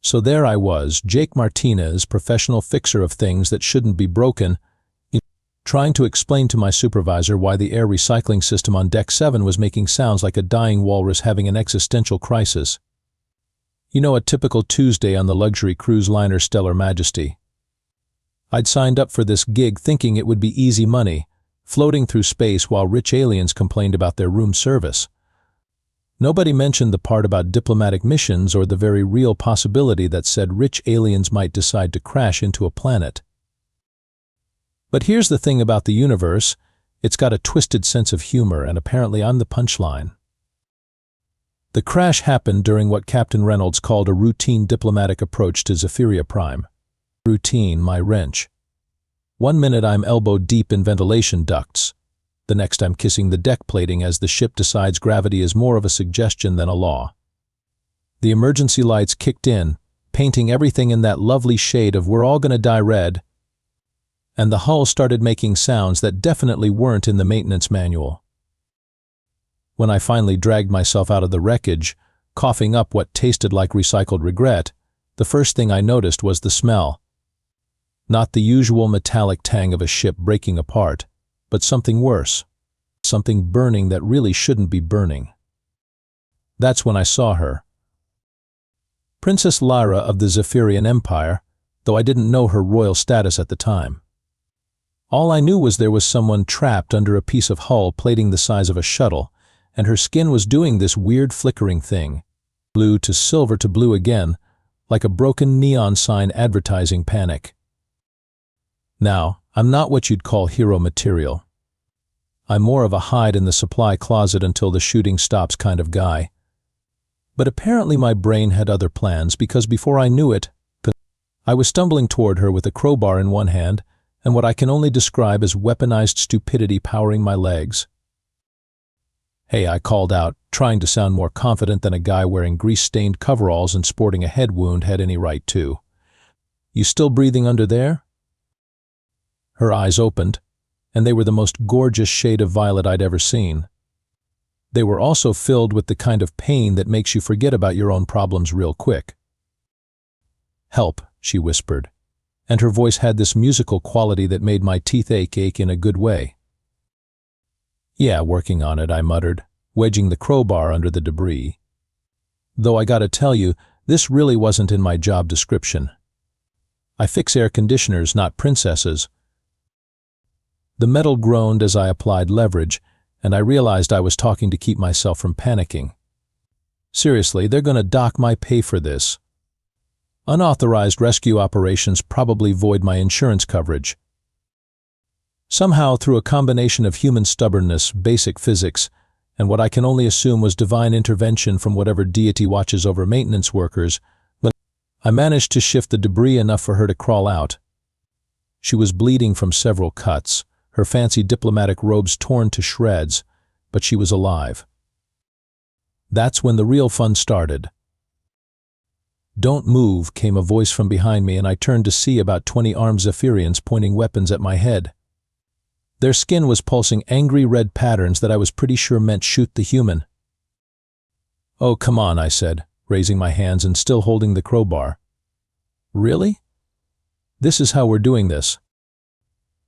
So there I was, Jake Martinez, professional fixer of things that shouldn't be broken, trying to explain to my supervisor why the air recycling system on Deck 7 was making sounds like a dying walrus having an existential crisis. You know, a typical Tuesday on the luxury cruise liner Stellar Majesty. I'd signed up for this gig thinking it would be easy money, floating through space while rich aliens complained about their room service. Nobody mentioned the part about diplomatic missions or the very real possibility that said rich aliens might decide to crash into a planet. But here's the thing about the universe, it's got a twisted sense of humor, and apparently I'm the punchline. The crash happened during what Captain Reynolds called a routine diplomatic approach to Zephyria Prime. Routine, my wrench. 1 minute I'm elbow deep in ventilation ducts. The next I'm kissing the deck plating as the ship decides gravity is more of a suggestion than a law. The emergency lights kicked in, painting everything in that lovely shade of we're all gonna die red, and the hull started making sounds that definitely weren't in the maintenance manual. When I finally dragged myself out of the wreckage, coughing up what tasted like recycled regret, the first thing I noticed was the smell. Not the usual metallic tang of a ship breaking apart, but something worse. Something burning that really shouldn't be burning. That's when I saw her. Princess Lyra of the Zephyrian Empire, though I didn't know her royal status at the time. All I knew was there was someone trapped under a piece of hull plating the size of a shuttle, and her skin was doing this weird flickering thing. Blue to silver to blue again, like a broken neon sign advertising panic. Now, I'm not what you'd call hero material. I'm more of a hide in the supply closet until the shooting stops kind of guy. But apparently my brain had other plans, because before I knew it, I was stumbling toward her with a crowbar in one hand and what I can only describe as weaponized stupidity powering my legs. "Hey," I called out, trying to sound more confident than a guy wearing grease-stained coveralls and sporting a head wound had any right to. "You still breathing under there?" Her eyes opened, and they were the most gorgeous shade of violet I'd ever seen. They were also filled with the kind of pain that makes you forget about your own problems real quick. "Help," she whispered, and her voice had this musical quality that made my teeth ache in a good way. "Yeah, working on it," I muttered, wedging the crowbar under the debris. Though I gotta tell you, this really wasn't in my job description. I fix air conditioners, not princesses. The metal groaned as I applied leverage, and I realized I was talking to keep myself from panicking. Seriously, they're gonna dock my pay for this. Unauthorized rescue operations probably void my insurance coverage. Somehow, through a combination of human stubbornness, basic physics, and what I can only assume was divine intervention from whatever deity watches over maintenance workers, I managed to shift the debris enough for her to crawl out. She was bleeding from several cuts, her fancy diplomatic robes torn to shreds, but she was alive. That's when the real fun started. "Don't move," came a voice from behind me, and I turned to see about 20 armed Zephyrians pointing weapons at my head. Their skin was pulsing angry red patterns that I was pretty sure meant shoot the human. "Oh, come on," I said, raising my hands and still holding the crowbar. "Really? This is how we're doing this."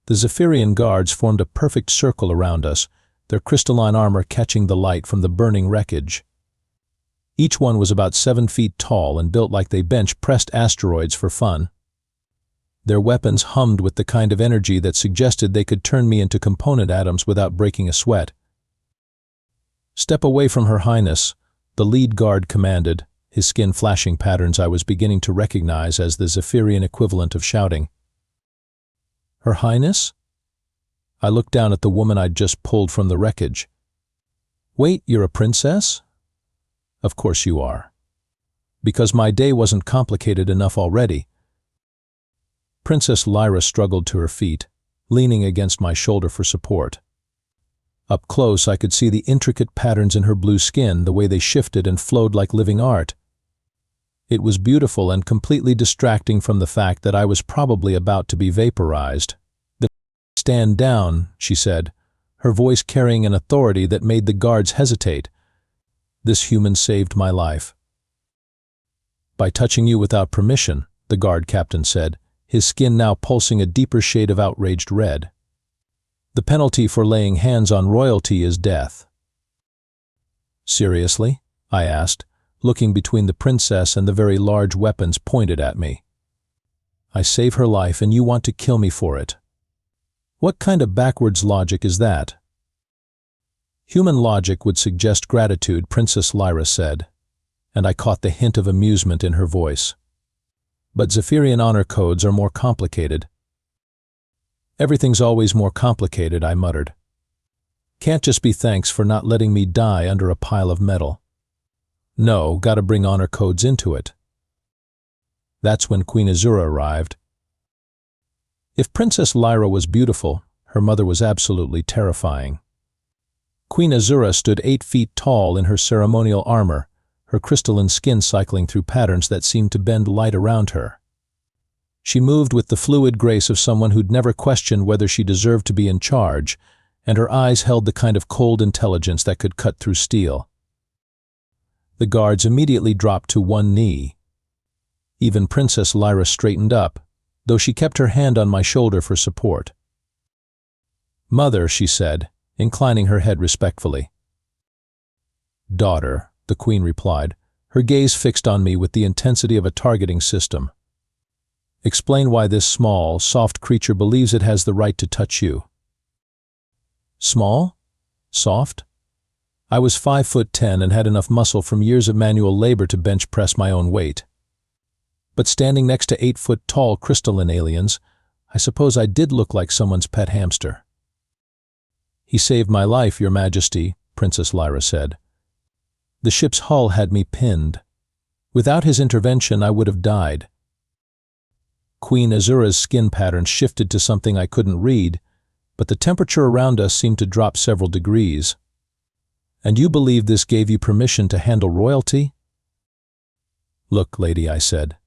The Zephyrian guards formed a perfect circle around us, their crystalline armor catching the light from the burning wreckage. Each one was about 7 feet tall and built like they bench-pressed asteroids for fun. Their weapons hummed with the kind of energy that suggested they could turn me into component atoms without breaking a sweat. "Step away from Her Highness," the lead guard commanded, his skin flashing patterns I was beginning to recognize as the Zephyrian equivalent of shouting. "Her Highness?" I looked down at the woman I'd just pulled from the wreckage. "Wait, you're a princess?" "Of course you are." Because my day wasn't complicated enough already. Princess Lyra struggled to her feet, leaning against my shoulder for support. Up close, I could see the intricate patterns in her blue skin, the way they shifted and flowed like living art. It was beautiful and completely distracting from the fact that I was probably about to be vaporized. "Stand down," she said, her voice carrying an authority that made the guards hesitate. This human saved my life. By touching you without permission, the guard captain said, his skin now pulsing a deeper shade of outraged red. The penalty for laying hands on royalty is death. Seriously? I asked, looking between the princess and the very large weapons pointed at me. I save her life and you want to kill me for it. What kind of backwards logic is that? Human logic would suggest gratitude, Princess Lyra said, and I caught the hint of amusement in her voice. But Zephyrian honor codes are more complicated. Everything's always more complicated, I muttered. Can't just be thanks for not letting me die under a pile of metal. No, gotta bring honor codes into it. That's when Queen Azura arrived. If Princess Lyra was beautiful, her mother was absolutely terrifying. Queen Azura stood 8 feet tall in her ceremonial armor, her crystalline skin cycling through patterns that seemed to bend light around her. She moved with the fluid grace of someone who'd never questioned whether she deserved to be in charge, and her eyes held the kind of cold intelligence that could cut through steel. The guards immediately dropped to one knee. Even Princess Lyra straightened up, though she kept her hand on my shoulder for support. "Mother," she said, inclining her head respectfully. "Daughter," the queen replied, her gaze fixed on me with the intensity of a targeting system. "Explain why this small, soft creature believes it has the right to touch you." Small? Soft? I was 5'10" and had enough muscle from years of manual labor to bench press my own weight. But standing next to 8-foot-tall crystalline aliens, I suppose I did look like someone's pet hamster. "He saved my life, Your Majesty," Princess Lyra said. "The ship's hull had me pinned. Without his intervention, I would have died." Queen Azura's skin pattern shifted to something I couldn't read, but the temperature around us seemed to drop several degrees. "And you believe this gave you permission to handle royalty?" "Look, lady," I said,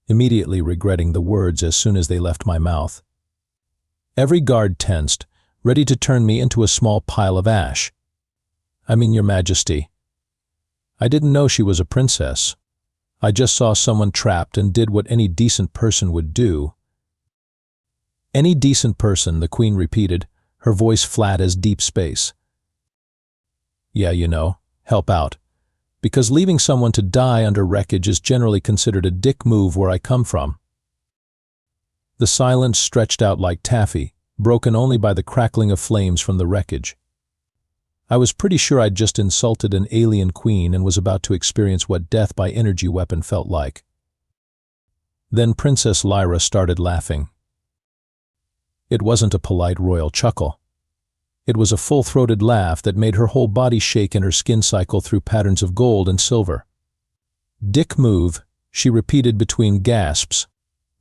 immediately regretting the words as soon as they left my mouth. Every guard tensed, ready to turn me into a small pile of ash. "I mean, Your Majesty, I didn't know she was a princess. I just saw someone trapped and did what any decent person would do." "Any decent person," the queen repeated, her voice flat as deep space. "Yeah, you know, help out. Because leaving someone to die under wreckage is generally considered a dick move where I come from." The silence stretched out like taffy, broken only by the crackling of flames from the wreckage. I was pretty sure I'd just insulted an alien queen and was about to experience what death by energy weapon felt like. Then Princess Lyra started laughing. It wasn't a polite royal chuckle. It was a full-throated laugh that made her whole body shake and her skin cycle through patterns of gold and silver. "Dick move," she repeated between gasps.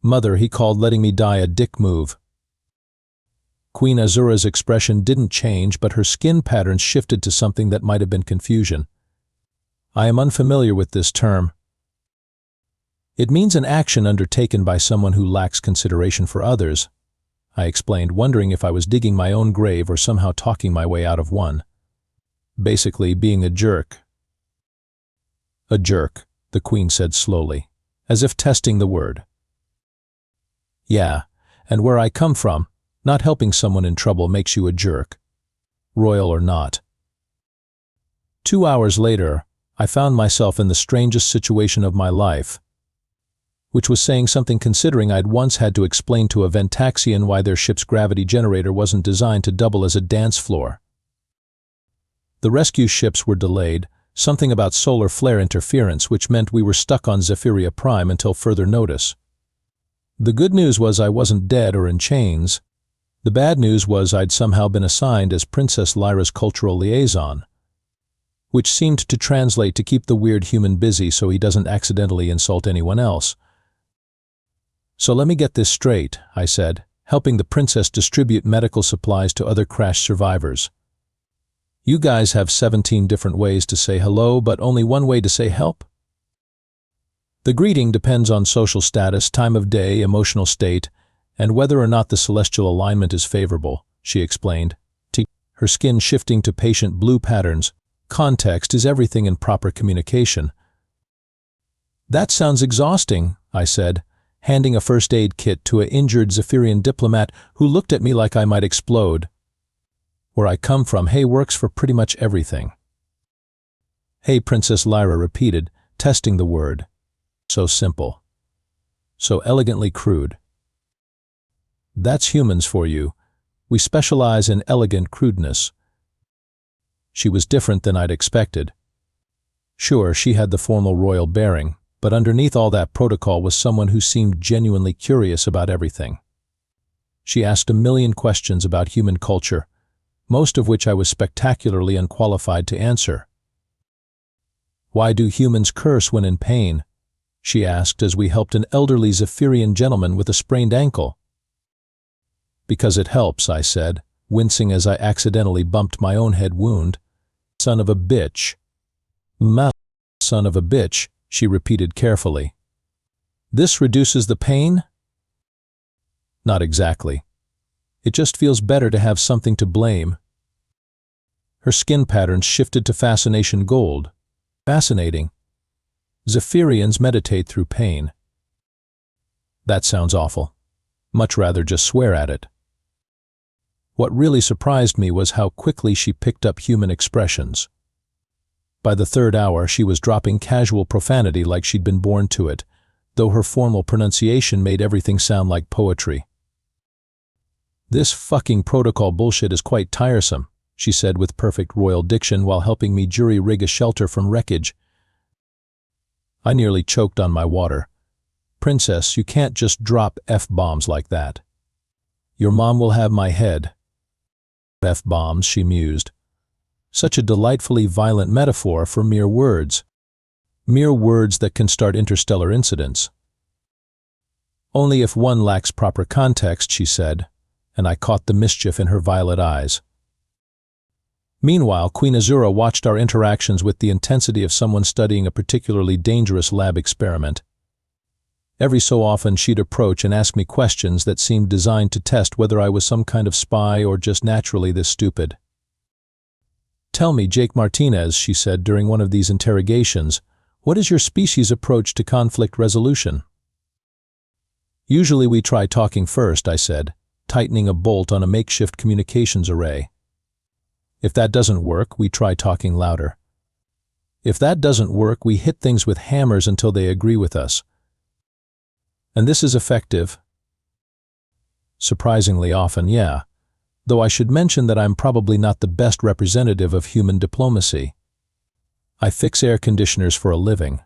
"Mother, he called letting me die a dick move." Queen Azura's expression didn't change, but her skin patterns shifted to something that might have been confusion. "I am unfamiliar with this term." "It means an action undertaken by someone who lacks consideration for others," I explained, wondering if I was digging my own grave or somehow talking my way out of one. "Basically, being a jerk." "A jerk," the queen said slowly, as if testing the word. "Yeah, and where I come from, not helping someone in trouble makes you a jerk, royal or not." 2 hours later, I found myself in the strangest situation of my life, which was saying something considering I'd once had to explain to a Ventaxian why their ship's gravity generator wasn't designed to double as a dance floor. The rescue ships were delayed, something about solar flare interference, which meant we were stuck on Zephyria Prime until further notice. The good news was I wasn't dead or in chains. The bad news was I'd somehow been assigned as Princess Lyra's cultural liaison, which seemed to translate to keep the weird human busy so he doesn't accidentally insult anyone else. "So let me get this straight," I said, helping the princess distribute medical supplies to other crash survivors. "You guys have 17 different ways to say hello, but only one way to say help?" "The greeting depends on social status, time of day, emotional state, and whether or not the celestial alignment is favorable," she explained, her skin shifting to patient blue patterns. "Context is everything in proper communication." That sounds exhausting, I said, handing a first aid kit to an injured Zephyrian diplomat who looked at me like I might explode. Where I come from, hey works for pretty much everything. Hey, Princess Lyra repeated, testing the word. So simple. So elegantly crude. That's humans for you. We specialize in elegant crudeness. She was different than I'd expected. Sure, she had the formal royal bearing, but underneath all that protocol was someone who seemed genuinely curious about everything. She asked a million questions about human culture, most of which I was spectacularly unqualified to answer. Why do humans curse when in pain? She asked as we helped an elderly Zephyrian gentleman with a sprained ankle. Because it helps, I said, wincing as I accidentally bumped my own head wound. Son of a bitch. Son of a bitch, she repeated carefully. This reduces the pain? Not exactly. It just feels better to have something to blame. Her skin patterns shifted to fascination gold. Fascinating. Zephyrians meditate through pain. That sounds awful. Much rather just swear at it. What really surprised me was how quickly she picked up human expressions. By the third hour, she was dropping casual profanity like she'd been born to it, though her formal pronunciation made everything sound like poetry. This fucking protocol bullshit is quite tiresome, she said with perfect royal diction while helping me jury-rig a shelter from wreckage. I nearly choked on my water. Princess, you can't just drop F-bombs like that. Your mom will have my head. F-bombs, she mused. Such a delightfully violent metaphor for mere words. Mere words that can start interstellar incidents. Only if one lacks proper context, she said, and I caught the mischief in her violet eyes. Meanwhile, Queen Azura watched our interactions with the intensity of someone studying a particularly dangerous lab experiment. Every so often she'd approach and ask me questions that seemed designed to test whether I was some kind of spy or just naturally this stupid. Tell me, Jake Martinez, she said during one of these interrogations, what is your species' approach to conflict resolution? Usually we try talking first, I said, tightening a bolt on a makeshift communications array. If that doesn't work, we try talking louder. If that doesn't work, we hit things with hammers until they agree with us. And this is effective. Surprisingly often, yeah. Though I should mention that I'm probably not the best representative of human diplomacy. I fix air conditioners for a living.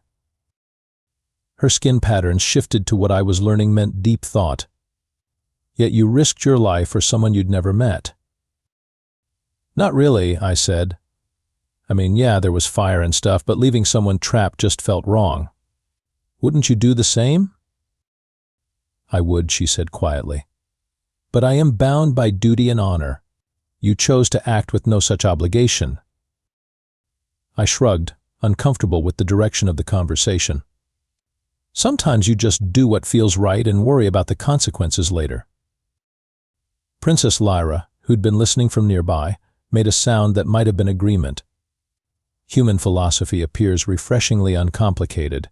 Her skin patterns shifted to what I was learning meant deep thought. Yet you risked your life for someone you'd never met. Not really, I said. I mean, yeah, there was fire and stuff, but leaving someone trapped just felt wrong. Wouldn't you do the same? I would, she said quietly. But I am bound by duty and honor. You chose to act with no such obligation. I shrugged, uncomfortable with the direction of the conversation. Sometimes you just do what feels right and worry about the consequences later. Princess Lyra, who'd been listening from nearby, made a sound that might have been agreement. Human philosophy appears refreshingly uncomplicated.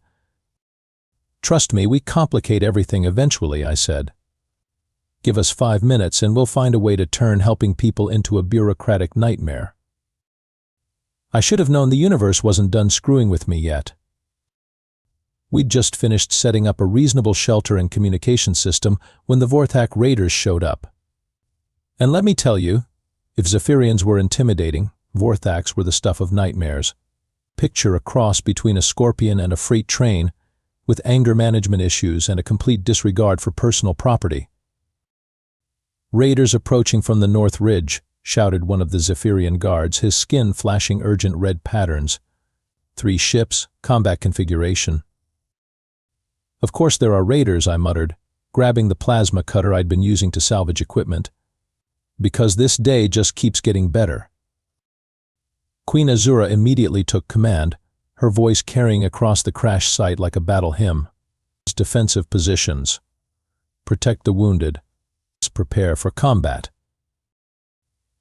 Trust me, we complicate everything eventually, I said. Give us 5 minutes and we'll find a way to turn helping people into a bureaucratic nightmare. I should have known the universe wasn't done screwing with me yet. We'd just finished setting up a reasonable shelter and communication system when the Vorthak raiders showed up. And let me tell you, if Zephyrians were intimidating, Vorthaks were the stuff of nightmares. Picture a cross between a scorpion and a freight train, with anger management issues and a complete disregard for personal property. Raiders approaching from the North Ridge, shouted one of the Zephyrian guards, his skin flashing urgent red patterns. 3 ships, combat configuration. Of course there are raiders, I muttered, grabbing the plasma cutter I'd been using to salvage equipment. Because this day just keeps getting better. Queen Azura immediately took command, her voice carrying across the crash site like a battle hymn. Defensive positions. Protect the wounded. Prepare for combat.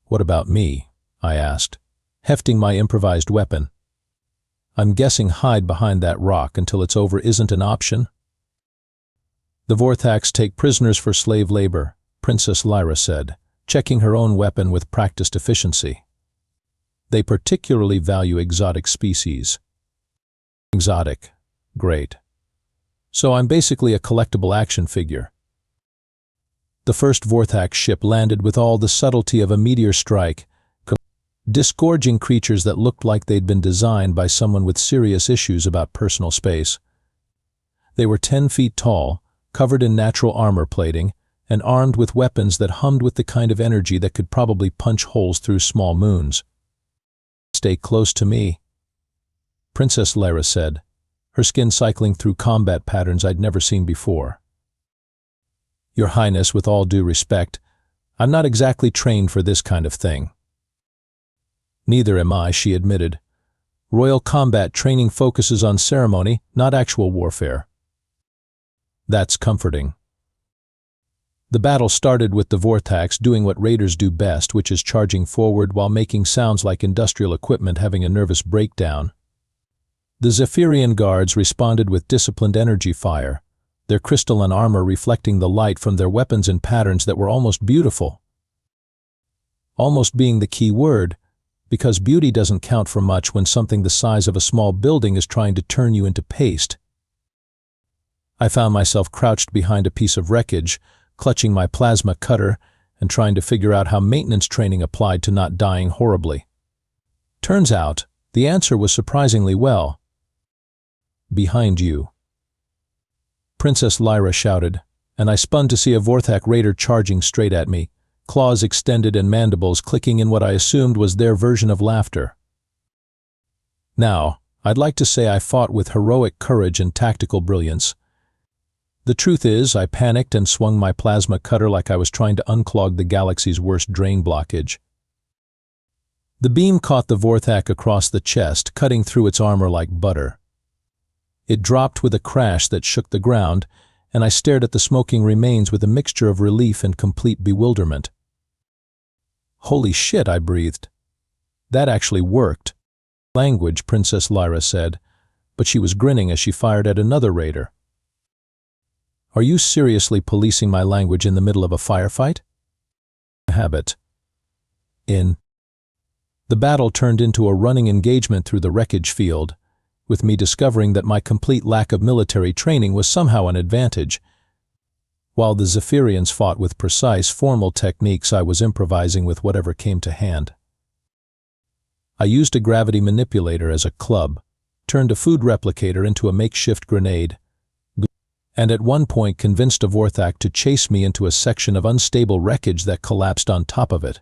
What about me? I asked, hefting my improvised weapon. I'm guessing hide behind that rock until it's over isn't an option. The Vorthax take prisoners for slave labor, Princess Lyra said, checking her own weapon with practiced efficiency. They particularly value exotic species. Exotic. Great. So I'm basically a collectible action figure. The first Vorthax ship landed with all the subtlety of a meteor strike, disgorging creatures that looked like they'd been designed by someone with serious issues about personal space. They were 10 feet tall, covered in natural armor plating, and armed with weapons that hummed with the kind of energy that could probably punch holes through small moons. "Stay close to me," Princess Lyra said, her skin cycling through combat patterns I'd never seen before. "Your Highness, with all due respect, I'm not exactly trained for this kind of thing." "Neither am I," she admitted. "Royal combat training focuses on ceremony, not actual warfare." "That's comforting." The battle started with the Vorthax doing what raiders do best, which is charging forward while making sounds like industrial equipment having a nervous breakdown. The Zephyrian guards responded with disciplined energy fire, their crystalline armor reflecting the light from their weapons in patterns that were almost beautiful. Almost being the key word, because beauty doesn't count for much when something the size of a small building is trying to turn you into paste. I found myself crouched behind a piece of wreckage, clutching my plasma cutter and trying to figure out how maintenance training applied to not dying horribly. Turns out, the answer was surprisingly well. "Behind you," Princess Lyra shouted, and I spun to see a Vorthax raider charging straight at me, claws extended and mandibles clicking in what I assumed was their version of laughter. Now, I'd like to say I fought with heroic courage and tactical brilliance. The truth is, I panicked and swung my plasma cutter like I was trying to unclog the galaxy's worst drain blockage. The beam caught the Vorthax across the chest, cutting through its armor like butter. It dropped with a crash that shook the ground, and I stared at the smoking remains with a mixture of relief and complete bewilderment. "Holy shit," I breathed. "That actually worked." "Language," Princess Lyra said, but she was grinning as she fired at another raider. "Are you seriously policing my language in the middle of a firefight?" "Habit." The battle turned into a running engagement through the wreckage field, with me discovering that my complete lack of military training was somehow an advantage. While the Zephyrians fought with precise, formal techniques, I was improvising with whatever came to hand. I used a gravity manipulator as a club, turned a food replicator into a makeshift grenade, and at one point convinced a Vorthax to chase me into a section of unstable wreckage that collapsed on top of it.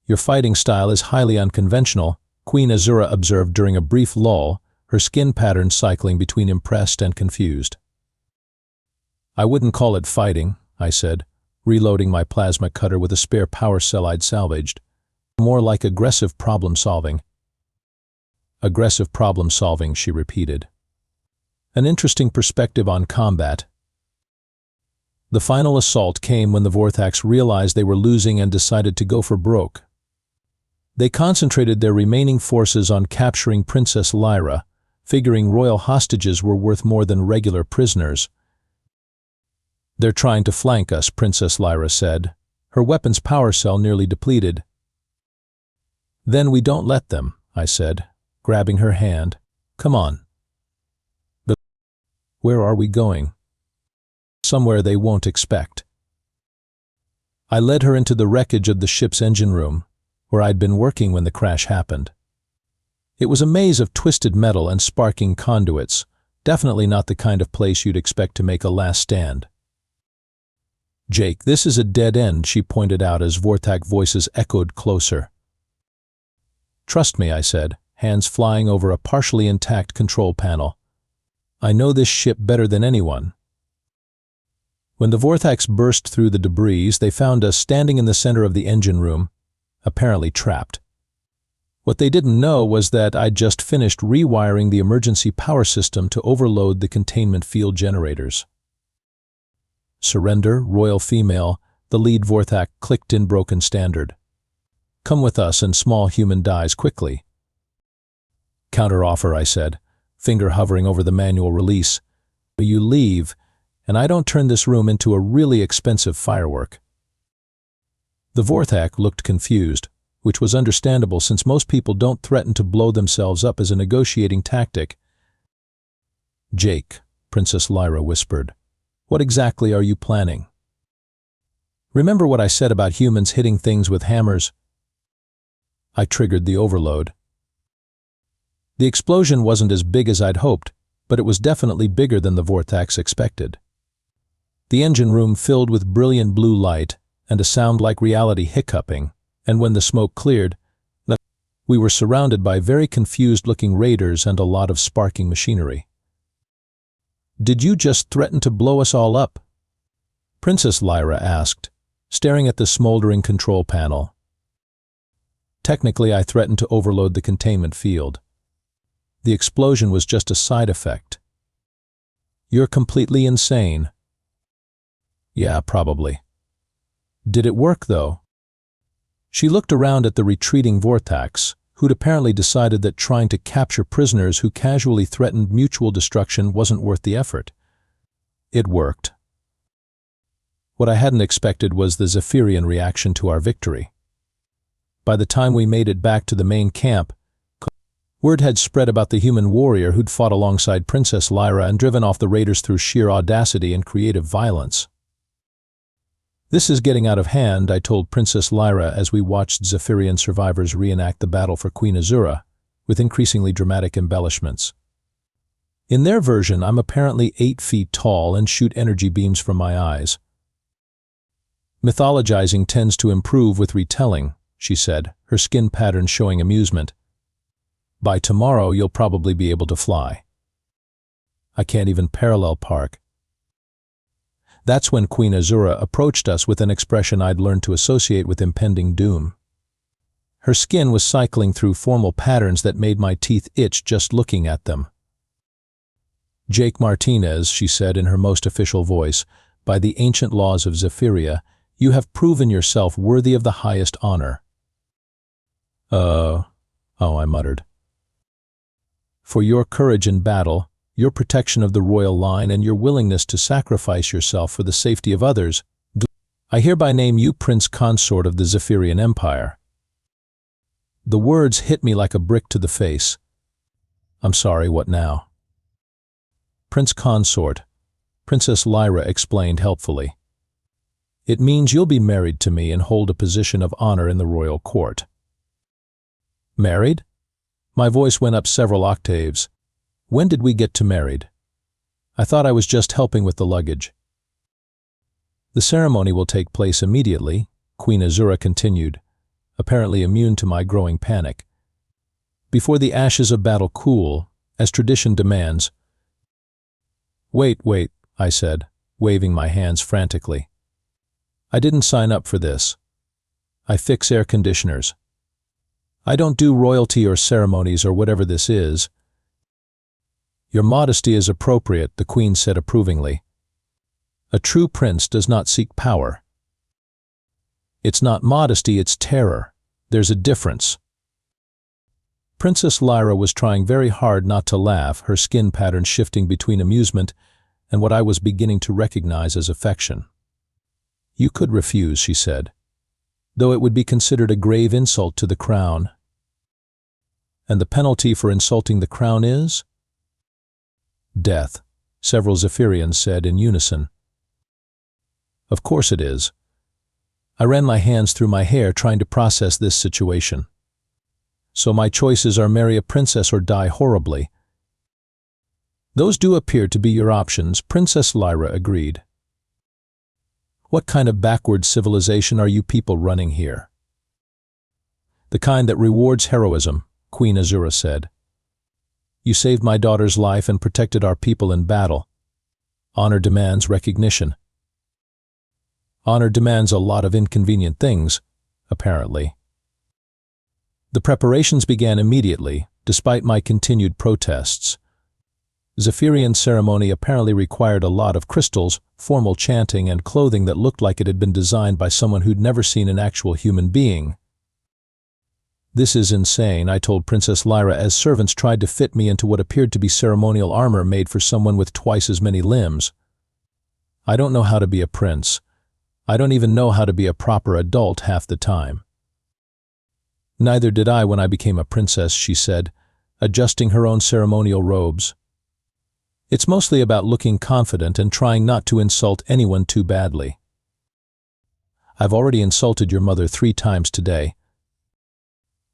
"Your fighting style is highly unconventional," Queen Azura observed during a brief lull, her skin pattern cycling between impressed and confused. "I wouldn't call it fighting," I said, reloading my plasma cutter with a spare power cell I'd salvaged. "More like aggressive problem-solving." "Aggressive problem-solving," she repeated. An interesting perspective on combat. The final assault came when the Vorthax realized they were losing and decided to go for broke. They concentrated their remaining forces on capturing Princess Lyra, figuring royal hostages were worth more than regular prisoners. "They're trying to flank us," Princess Lyra said, her weapon's power cell nearly depleted. "Then we don't let them," I said, grabbing her hand. "Come on." "But where are we going?" "Somewhere they won't expect." I led her into the wreckage of the ship's engine room, where I'd been working when the crash happened. It was a maze of twisted metal and sparking conduits, definitely not the kind of place you'd expect to make a last stand. "Jake, this is a dead end," she pointed out as Vorthax voices echoed closer. "Trust me," I said, hands flying over a partially intact control panel. "I know this ship better than anyone." When the Vorthax burst through the debris, they found us standing in the center of the engine room, apparently trapped. What they didn't know was that I'd just finished rewiring the emergency power system to overload the containment field generators. "Surrender, Royal Female," the lead Vorthax clicked in broken standard. "Come with us and small human dies quickly." Counter-offer, I said, finger hovering over the manual release. You leave, and I don't turn this room into a really expensive firework. The Vorthak looked confused, which was understandable since most people don't threaten to blow themselves up as a negotiating tactic. Jake, Princess Lyra whispered, what exactly are you planning? Remember what I said about humans hitting things with hammers? I triggered the overload. The explosion wasn't as big as I'd hoped, but it was definitely bigger than the Vorthaks expected. The engine room filled with brilliant blue light and a sound like reality hiccuping, and when the smoke cleared, we were surrounded by very confused-looking raiders and a lot of sparking machinery. Did you just threaten to blow us all up? Princess Lyra asked, staring at the smoldering control panel. Technically, I threatened to overload the containment field. The explosion was just a side effect. You're completely insane. Yeah, probably. Did it work, though? She looked around at the retreating Vorthaks, who'd apparently decided that trying to capture prisoners who casually threatened mutual destruction wasn't worth the effort. It worked. What I hadn't expected was the Zephyrian reaction to our victory. By the time we made it back to the main camp, word had spread about the human warrior who'd fought alongside Princess Lyra and driven off the raiders through sheer audacity and creative violence. This is getting out of hand, I told Princess Lyra as we watched Zephyrian survivors reenact the battle for Queen Azura, with increasingly dramatic embellishments. In their version, I'm apparently 8 feet tall and shoot energy beams from my eyes. Mythologizing tends to improve with retelling, she said, her skin pattern showing amusement. By tomorrow, you'll probably be able to fly. I can't even parallel park. That's when Queen Azura approached us with an expression I'd learned to associate with impending doom. Her skin was cycling through formal patterns that made my teeth itch just looking at them. Jake Martinez, she said in her most official voice, by the ancient laws of Zephyria, you have proven yourself worthy of the highest honor. Oh, I muttered. For your courage in battle, your protection of the royal line, and your willingness to sacrifice yourself for the safety of others, I hereby name you Prince Consort of the Zephyrian Empire. The words hit me like a brick to the face. I'm sorry, what now? Prince Consort, Princess Lyra explained helpfully. It means you'll be married to me and hold a position of honor in the royal court. Married? My voice went up several octaves. When did we get to married? I thought I was just helping with the luggage. The ceremony will take place immediately, Queen Azura continued, apparently immune to my growing panic. Before the ashes of battle cool, as tradition demands. Wait, I said, waving my hands frantically. I didn't sign up for this. I fix air conditioners. I don't do royalty or ceremonies or whatever this is. Your modesty is appropriate, the Queen said approvingly. A true prince does not seek power. It's not modesty, it's terror. There's a difference. Princess Lyra was trying very hard not to laugh, her skin pattern shifting between amusement and what I was beginning to recognize as affection. You could refuse, she said, though it would be considered a grave insult to the crown. And the penalty for insulting the crown is? Death, several Zephyrians said in unison. Of course it is. I ran my hands through my hair trying to process this situation. So my choices are marry a princess or die horribly. Those do appear to be your options, Princess Lyra agreed. What kind of backward civilization are you people running here? The kind that rewards heroism, Queen Azura said. You saved my daughter's life and protected our people in battle. Honor demands recognition. Honor demands a lot of inconvenient things, apparently. The preparations began immediately, despite my continued protests. Zephyrian ceremony apparently required a lot of crystals, formal chanting, and clothing that looked like it had been designed by someone who'd never seen an actual human being. This is insane, I told Princess Lyra as servants tried to fit me into what appeared to be ceremonial armor made for someone with twice as many limbs. I don't know how to be a prince. I don't even know how to be a proper adult half the time. Neither did I when I became a princess, she said, adjusting her own ceremonial robes. It's mostly about looking confident and trying not to insult anyone too badly. I've already insulted your mother 3 times today.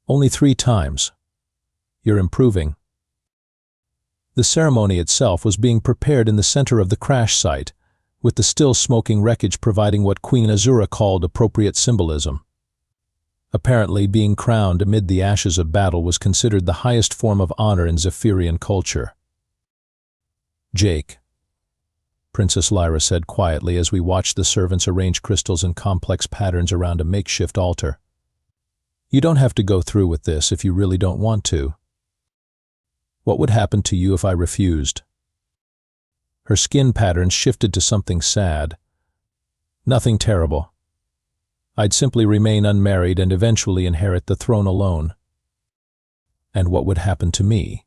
Only 3 times. You're improving. The ceremony itself was being prepared in the center of the crash site, with the still smoking wreckage providing what Queen Azura called appropriate symbolism. Apparently, being crowned amid the ashes of battle was considered the highest form of honor in Zephyrian culture. Jake, Princess Lyra said quietly as we watched the servants arrange crystals in complex patterns around a makeshift altar. You don't have to go through with this if you really don't want to. What would happen to you if I refused? Her skin patterns shifted to something sad. Nothing terrible. I'd simply remain unmarried and eventually inherit the throne alone. And what would happen to me?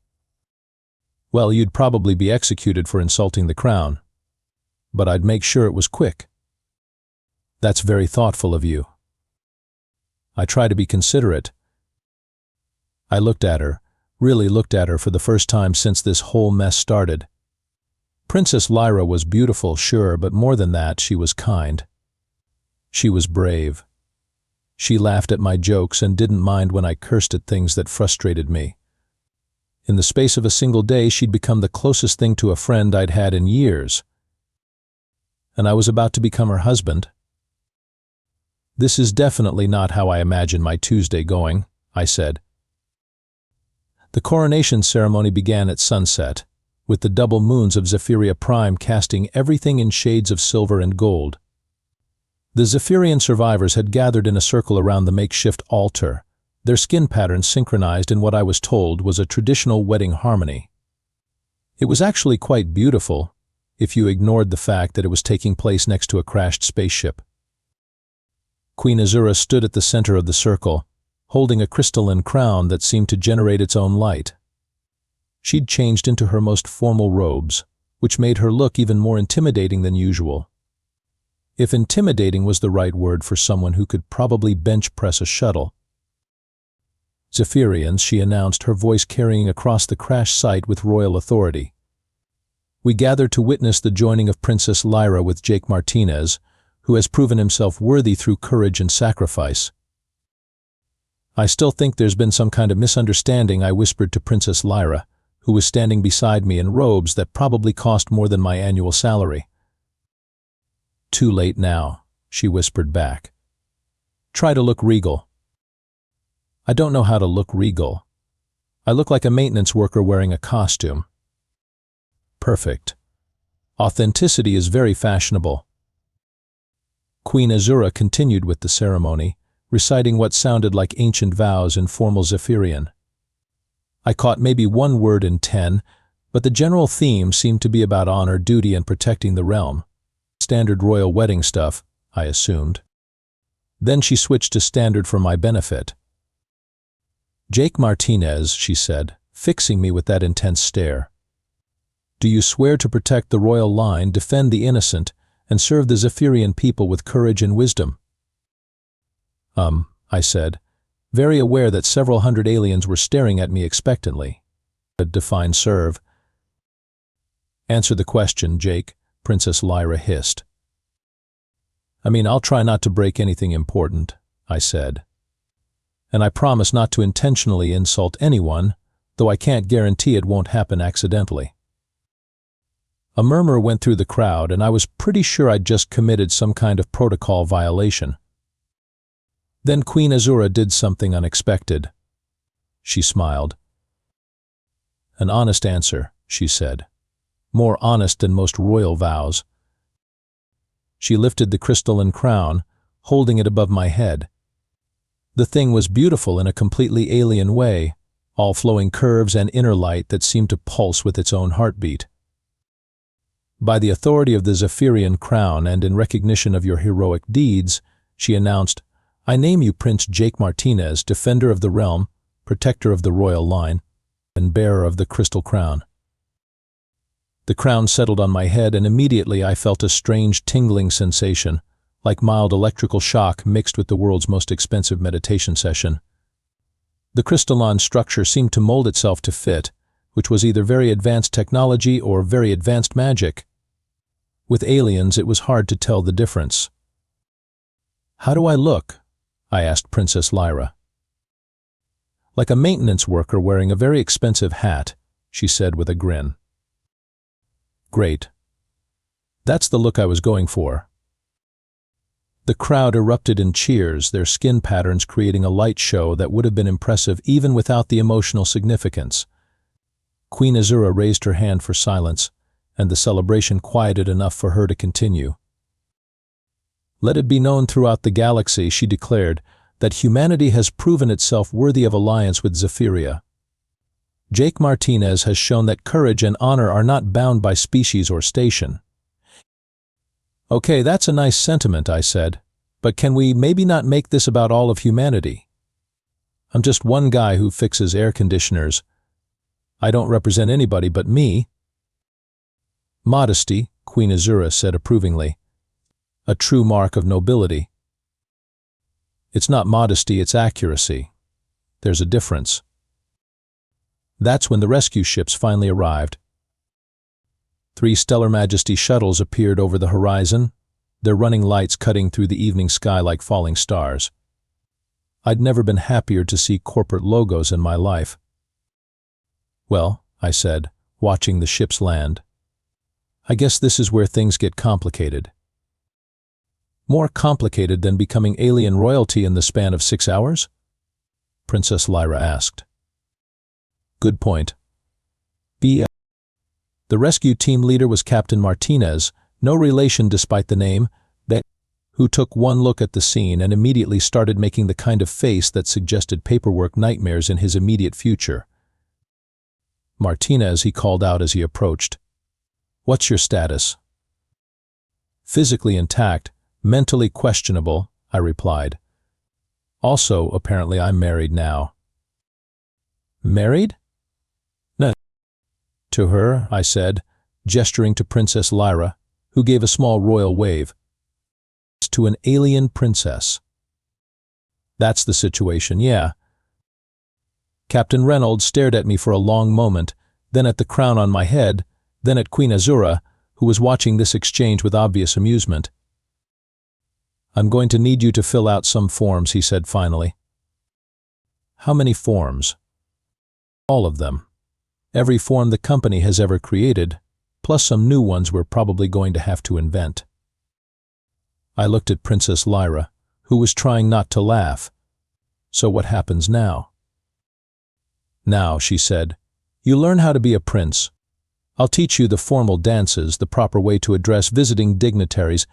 Well, you'd probably be executed for insulting the crown. But I'd make sure it was quick. That's very thoughtful of you. I try to be considerate. I looked at her, really looked at her for the first time since this whole mess started. Princess Lyra was beautiful, sure, but more than that, she was kind. She was brave. She laughed at my jokes and didn't mind when I cursed at things that frustrated me. In the space of a single day, she'd become the closest thing to a friend I'd had in years. And I was about to become her husband. This is definitely not how I imagined my Tuesday going, I said. The coronation ceremony began at sunset, with the double moons of Zephyria Prime casting everything in shades of silver and gold. The Zephyrian survivors had gathered in a circle around the makeshift altar, their skin patterns synchronized in what I was told was a traditional wedding harmony. It was actually quite beautiful, if you ignored the fact that it was taking place next to a crashed spaceship. Queen Azura stood at the center of the circle, holding a crystalline crown that seemed to generate its own light. She'd changed into her most formal robes, which made her look even more intimidating than usual. If intimidating was the right word for someone who could probably bench press a shuttle. Zephyrians, she announced, her voice carrying across the crash site with royal authority. We gathered to witness the joining of Princess Lyra with Jake Martinez, who has proven himself worthy through courage and sacrifice. I still think there's been some kind of misunderstanding, I whispered to Princess Lyra, who was standing beside me in robes that probably cost more than my annual salary. Too late now, she whispered back. Try to look regal. I don't know how to look regal. I look like a maintenance worker wearing a costume. Perfect. Authenticity is very fashionable. Queen Azura continued with the ceremony, reciting what sounded like ancient vows in formal Zephyrian. I caught maybe one word in 10, but the general theme seemed to be about honor, duty, and protecting the realm. Standard royal wedding stuff, I assumed. Then she switched to standard for my benefit. Jake Martinez, she said, fixing me with that intense stare. Do you swear to protect the royal line, defend the innocent, and serve the Zephyrian people with courage and wisdom? I said, very aware that several hundred aliens were staring at me expectantly. Define serve. Answer the question, Jake, Princess Lyra hissed. I mean, I'll try not to break anything important, I said. And I promise not to intentionally insult anyone, though I can't guarantee it won't happen accidentally. A murmur went through the crowd, and I was pretty sure I'd just committed some kind of protocol violation. Then Queen Azura did something unexpected. She smiled. An honest answer, she said. More honest than most royal vows. She lifted the crystalline crown, holding it above my head. The thing was beautiful in a completely alien way, all flowing curves and inner light that seemed to pulse with its own heartbeat. By the authority of the Zephyrian crown and in recognition of your heroic deeds, she announced, I name you Prince Jake Martinez, defender of the realm, protector of the royal line, and bearer of the crystal crown." The crown settled on my head, and immediately I felt a strange tingling sensation, like mild electrical shock mixed with the world's most expensive meditation session. The crystalline structure seemed to mold itself to fit, which was either very advanced technology or very advanced magic. With aliens, it was hard to tell the difference. "How do I look?" I asked Princess Lyra. "Like a maintenance worker wearing a very expensive hat," she said with a grin. "Great. That's the look I was going for." The crowd erupted in cheers, their skin patterns creating a light show that would have been impressive even without the emotional significance. Queen Azura raised her hand for silence, and the celebration quieted enough for her to continue. "Let it be known throughout the galaxy," she declared, "that humanity has proven itself worthy of alliance with Zephyria. Jake Martinez has shown that courage and honor are not bound by species or station." "Okay, that's a nice sentiment," I said, "but can we maybe not make this about all of humanity? I'm just one guy who fixes air conditioners. I don't represent anybody but me." "Modesty," Queen Azura said approvingly. "A true mark of nobility." "It's not modesty, it's accuracy. There's a difference." That's when the rescue ships finally arrived. 3 Stellar Majesty shuttles appeared over the horizon, their running lights cutting through the evening sky like falling stars. I'd never been happier to see corporate logos in my life. "Well," I said, watching the ships land, "I guess this is where things get complicated." "More complicated than becoming alien royalty in the span of 6 hours?" Princess Lyra asked. "Good point." The rescue team leader was Captain Martinez, no relation despite the name, who took one look at the scene and immediately started making the kind of face that suggested paperwork nightmares in his immediate future. "Martinez," he called out as he approached. "What's your status?" "Physically intact, mentally questionable," I replied. "Also, apparently I'm married now." "Married?" "No." "To her," I said, gesturing to Princess Lyra, who gave a small royal wave. "To an alien princess." "That's the situation, yeah." Captain Reynolds stared at me for a long moment, then at the crown on my head, then at Queen Azura, who was watching this exchange with obvious amusement. "I'm going to need you to fill out some forms," he said finally. "How many forms?" "All of them. Every form the company has ever created, plus some new ones we're probably going to have to invent." I looked at Princess Lyra, who was trying not to laugh. "So what happens now?" "Now," she said, "you learn how to be a prince. I'll teach you the formal dances, the proper way to address visiting dignitaries,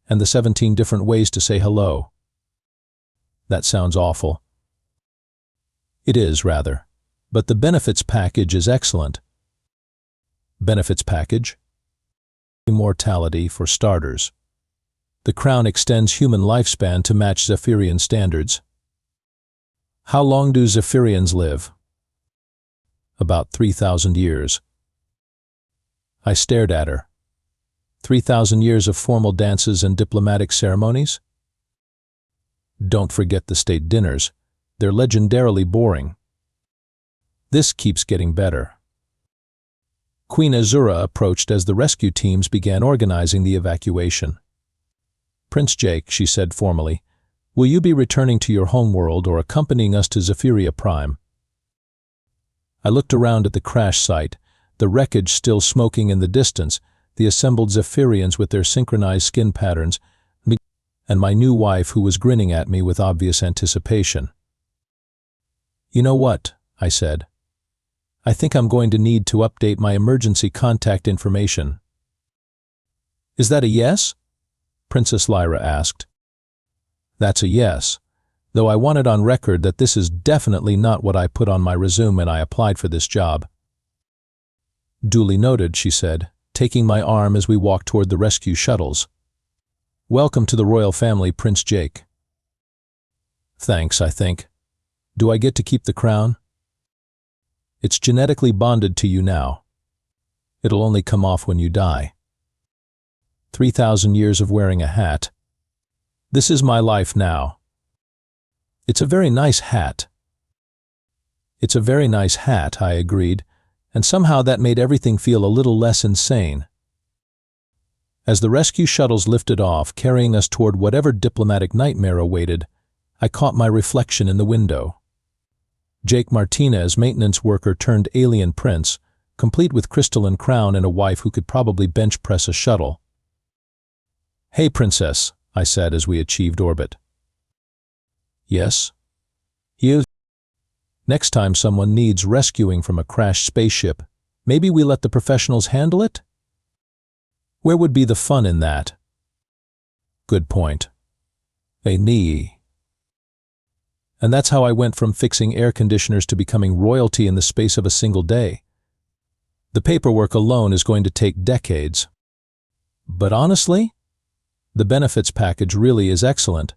and the 17 different ways to say hello." That sounds awful. It is, rather. But the benefits package is excellent. Benefits package? Immortality, for starters. The crown extends human lifespan to match Zephyrian standards. How long do Zephyrians live? About 3,000 years. I stared at her. 3,000 years of formal dances and diplomatic ceremonies? Don't forget the state dinners. They're legendarily boring. This keeps getting better. Queen Azura approached as the rescue teams began organizing the evacuation. "Prince Jake," she said formally, "will you be returning to your homeworld or accompanying us to Zephyria Prime?" I looked around at the crash site, the wreckage still smoking in the distance, the assembled Zephyrians with their synchronized skin patterns, and my new wife who was grinning at me with obvious anticipation. "You know what?" I said. "I think I'm going to need to update my emergency contact information." "Is that a yes?" Princess Lyra asked. "That's a yes, though I want it on record that this is definitely not what I put on my resume when I applied for this job." "Duly noted," she said, taking my arm as we walked toward the rescue shuttles. "Welcome to the royal family, Prince Jake." Thanks, I think. Do I get to keep the crown? It's genetically bonded to you now. It'll only come off when you die. 3,000 years of wearing a hat. This is my life now. It's a very nice hat. It's a very nice hat, I agreed, and somehow that made everything feel a little less insane. As the rescue shuttles lifted off, carrying us toward whatever diplomatic nightmare awaited, I caught my reflection in the window. Jake Martinez, maintenance worker turned alien prince, complete with crystalline crown and a wife who could probably bench press a shuttle. "Hey, princess," I said as we achieved orbit. "Yes?" "You. Next time someone needs rescuing from a crashed spaceship, maybe we let the professionals handle it? Where would be the fun in that?" "Good point. A knee." And that's how I went from fixing air conditioners to becoming royalty in the space of a single day. The paperwork alone is going to take decades. But honestly, the benefits package really is excellent.